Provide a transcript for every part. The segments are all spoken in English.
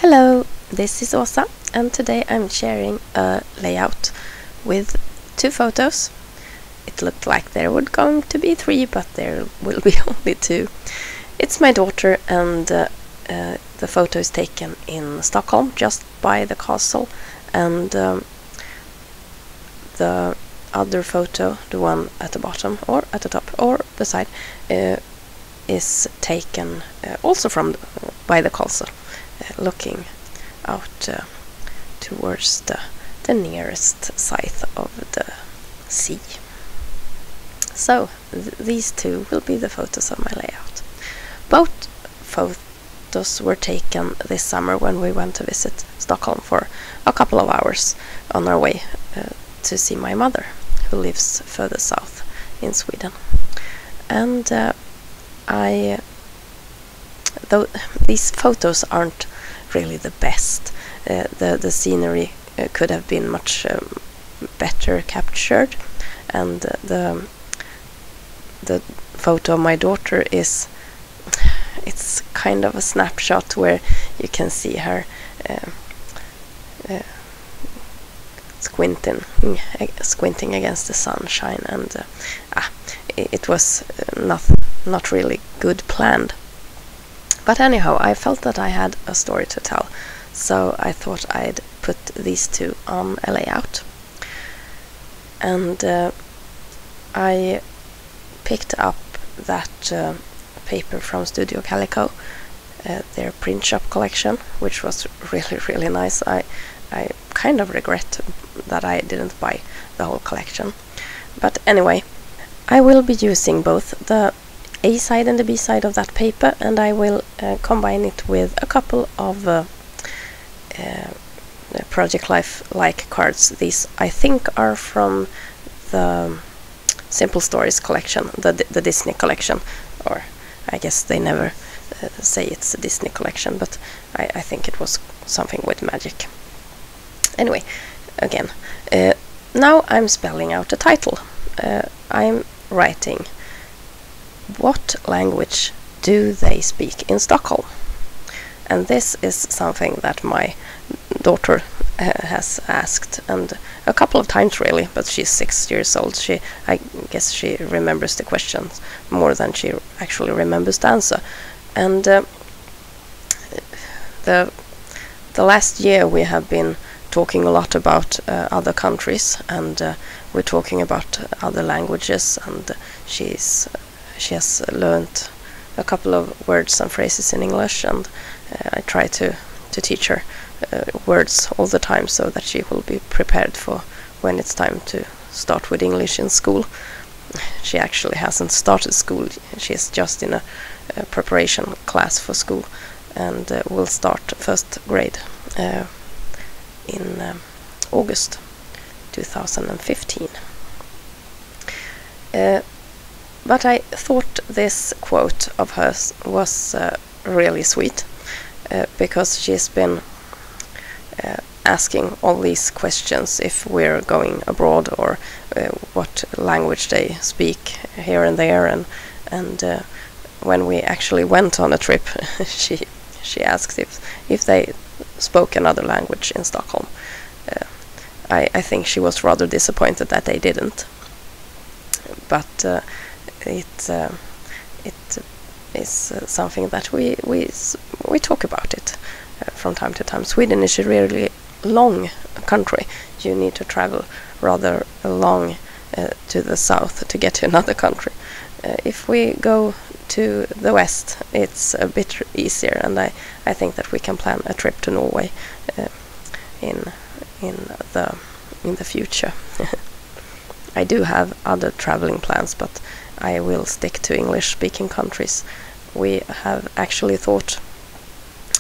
Hello, this is Åsa, and today I'm sharing a layout with two photos. It looked like there were going to be three, but there will be only two. It's my daughter, and the photo is taken in Stockholm, just by the castle, and the other photo, the one at the bottom or at the top or the side, is taken also by the castle, looking out towards the nearest side of the sea. So these two will be the photos of my layout. Both photos were taken this summer when we went to visit Stockholm for a couple of hours on our way to see my mother, who lives further south in Sweden. And though these photos aren't really the best, the scenery could have been much better captured, and the photo of my daughter it's kind of a snapshot where you can see her squinting against the sunshine, and it was not really good planned. But anyhow, I felt that I had a story to tell, so I thought I'd put these two on a layout. And I picked up that paper from Studio Calico, their print shop collection, which was really nice. I kind of regret that I didn't buy the whole collection. But anyway, I will be using both the A side and the B side of that paper, and I will combine it with a couple of Project Life-like cards. These, I think, are from the Simple Stories collection, the Disney collection, or I guess they never say it's a Disney collection, but I think it was something with magic. Anyway, again, now I'm spelling out the title. I'm writing, what language do they speak in Stockholm? And this is something that my daughter has asked, and a couple of times really, but she's 6 years old. I guess she remembers the questions more than she actually remembers the answer. And the last year we have been talking a lot about other countries, and we're talking about other languages, and she has learned a couple of words and phrases in English, and I try to teach her words all the time so that she will be prepared for when it's time to start with English in school. She actually hasn't started school. She's just in a preparation class for school, and will start first grade in August 2015. But I thought this quote of hers was really sweet, because she's been asking all these questions if we're going abroad, or what language they speak here and there, and when we actually went on a trip, she asked if they spoke another language in Stockholm. I think she was rather disappointed that they didn't, but it is something that we talk about it from time to time. Sweden is a really long country. You need to travel rather long to the south to get to another country. If we go to the west, it's a bit easier, and I think that we can plan a trip to Norway in the future. I do have other traveling plans, but I will stick to English-speaking countries. We have actually thought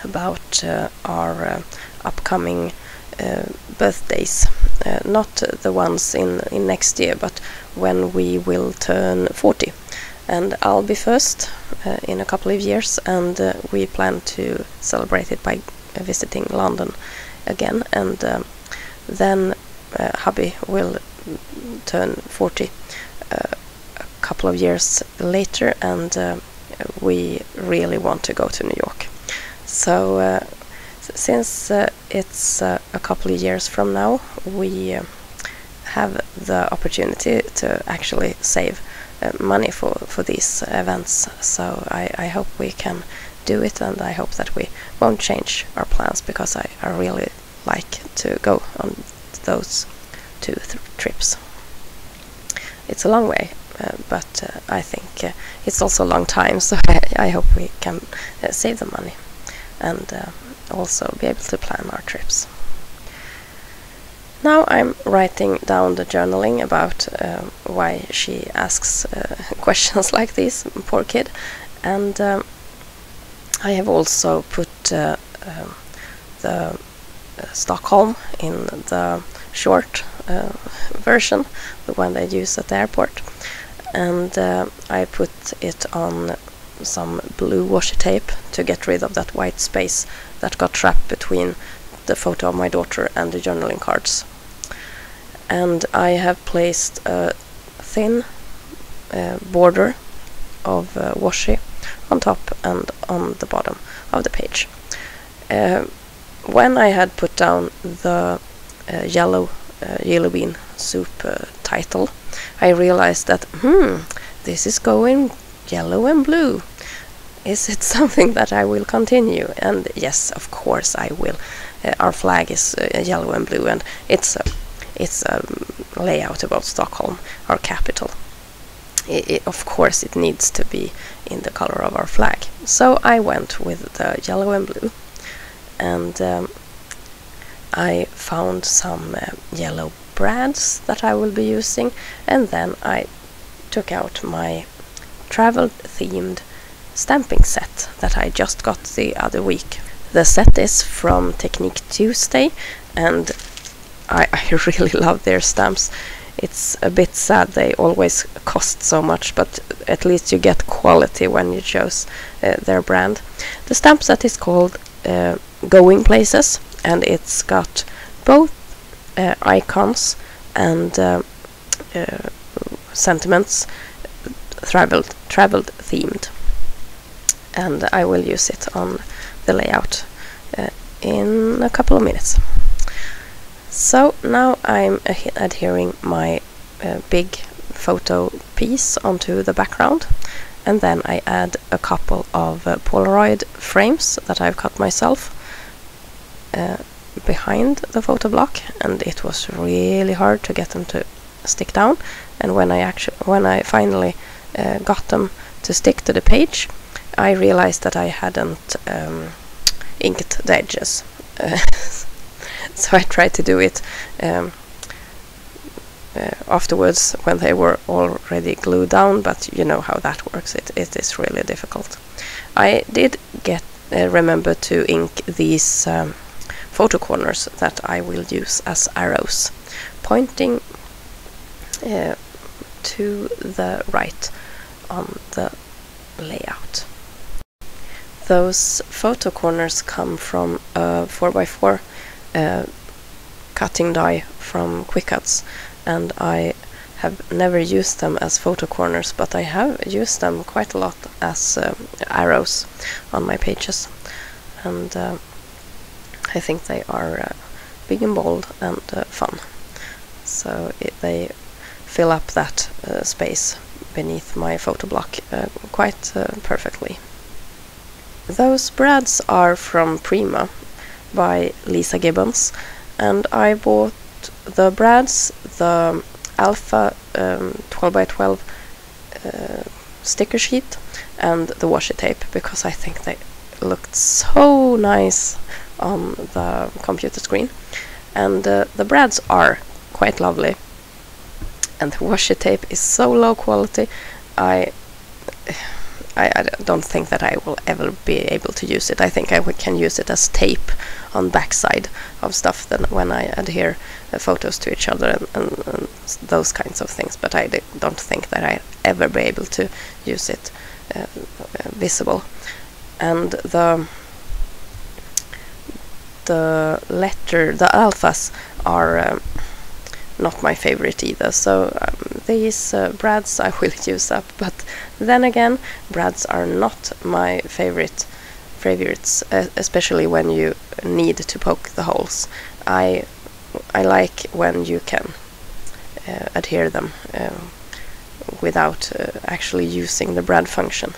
about our upcoming birthdays, not the ones in next year, but when we will turn 40. And I'll be first in a couple of years, and we plan to celebrate it by visiting London again, and then hubby will turn 40 a couple of years later, and we really want to go to New York. So since it's a couple of years from now, we have the opportunity to actually save money for these events. So I hope we can do it, and I hope that we won't change our plans, because I really like to go on those 2 trips. It's a long way, but I think it's also a long time, so I hope we can save the money and also be able to plan our trips. Now I'm writing down the journaling about why she asks questions like this, poor kid, and I have also put the Stockholm in the short version, the one they use at the airport, and I put it on some blue washi tape to get rid of that white space that got trapped between the photo of my daughter and the journaling cards. And I have placed a thin border of washi on top and on the bottom of the page. When I had put down the yellow bean soup title, I realized that this is going yellow and blue. Is it something that I will continue? And yes, of course I will. Our flag is yellow and blue, and it's a layout about Stockholm, our capital. Of course it needs to be in the color of our flag. So I went with the yellow and blue, and I found some yellow brads that I will be using, and then I took out my travel themed stamping set that I just got the other week. The set is from Technique Tuesday, and I really love their stamps. It's a bit sad they always cost so much, but at least you get quality when you choose their brand. The stamp set is called Going Places, and it's got both icons and sentiments, traveled themed, and I will use it on the layout in a couple of minutes. So now I'm adhering my big photo piece onto the background, and then I add a couple of Polaroid frames that I've cut myself behind the photo block, and it was really hard to get them to stick down. And when I finally got them to stick to the page, I realized that I hadn't inked the edges. So I tried to do it afterwards when they were already glued down, but you know how that works. It is really difficult. I did remember to ink these photo corners that I will use as arrows, pointing to the right on the layout. Those photo corners come from a 4x4 cutting die from Quick Cuts, and I have never used them as photo corners, but I have used them quite a lot as arrows on my pages, and I think they are big and bold and fun. So they fill up that space beneath my photo block quite perfectly. Those brads are from Prima by Lisa Gibbons, and I bought the brads, the Alpha 12x12 sticker sheet, and the washi tape, because I think they looked so nice on the computer screen. And the brads are quite lovely, and the washi tape is so low quality. I don't think that I will ever be able to use it. I think I can use it as tape on backside of stuff then when I adhere photos to each other and those kinds of things, but I don't think that I ever be able to use it visible. And the alphas are not my favorite either, so these brads I will use up, but then again, brads are not my favorite favorites, especially when you need to poke the holes. I like when you can adhere them without actually using the brad function.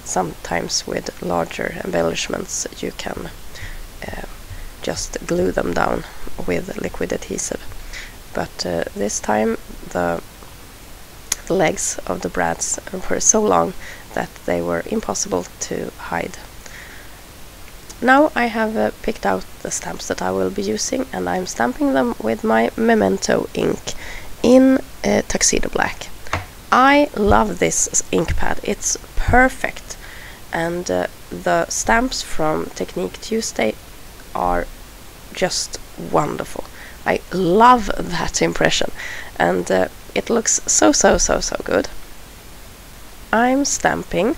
Sometimes with larger embellishments you can just glue them down with liquid adhesive, but this time the legs of the brads were so long that they were impossible to hide. Now I have picked out the stamps that I will be using, and I'm stamping them with my Memento ink in Tuxedo Black. I love this ink pad, it's perfect, and the stamps from Technique Tuesday are just wonderful. I love that impression, and it looks so good. I'm stamping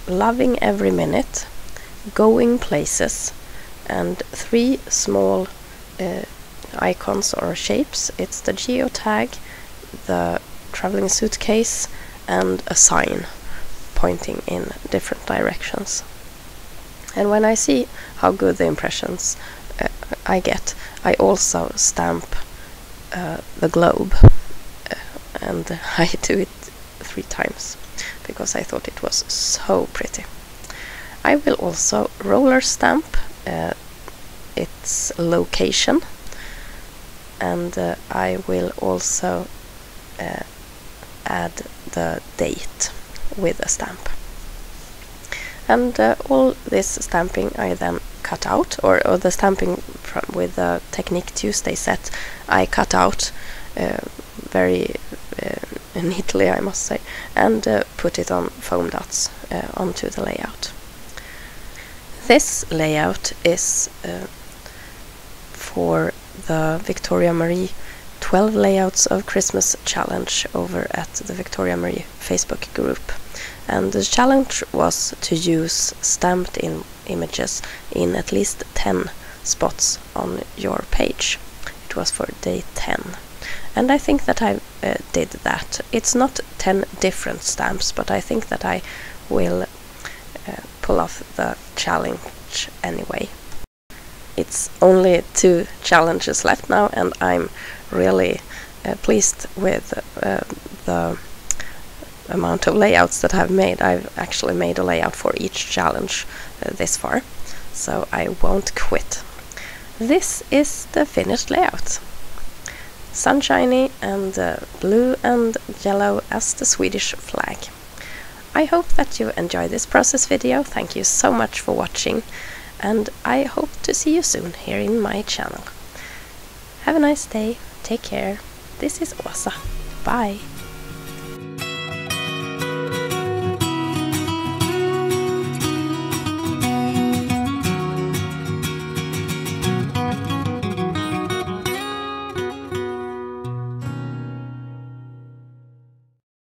Loving Every Minute, Going Places, and 3 small icons or shapes. It's the geotag, the traveling suitcase, and a sign pointing in different directions. And when I see how good the impressions I get, I also stamp the globe, and I do it 3 times because I thought it was so pretty. I will also roller stamp its location, and I will also add the date with a stamp. And all this stamping I then cut out, or the stamping with the Technique Tuesday set I cut out very neatly, I must say, and put it on foam dots onto the layout. This layout is for the Victoria Marie 12 Layouts of Christmas challenge over at the Victoria Marie Facebook group. And the challenge was to use stamped in images in at least 10 spots on your page. It was for day 10. And I think that I did that. It's not 10 different stamps, but I think that I will pull off the challenge anyway. It's only 2 challenges left now, and I'm really pleased with the amount of layouts that I've made. I've actually made a layout for each challenge this far, so I won't quit. This is the finished layout. Sunshiny and blue and yellow as the Swedish flag. I hope that you enjoyed this process video. Thank you so much for watching, and I hope to see you soon here in my channel. Have a nice day. Take care. This is Åsa. Bye.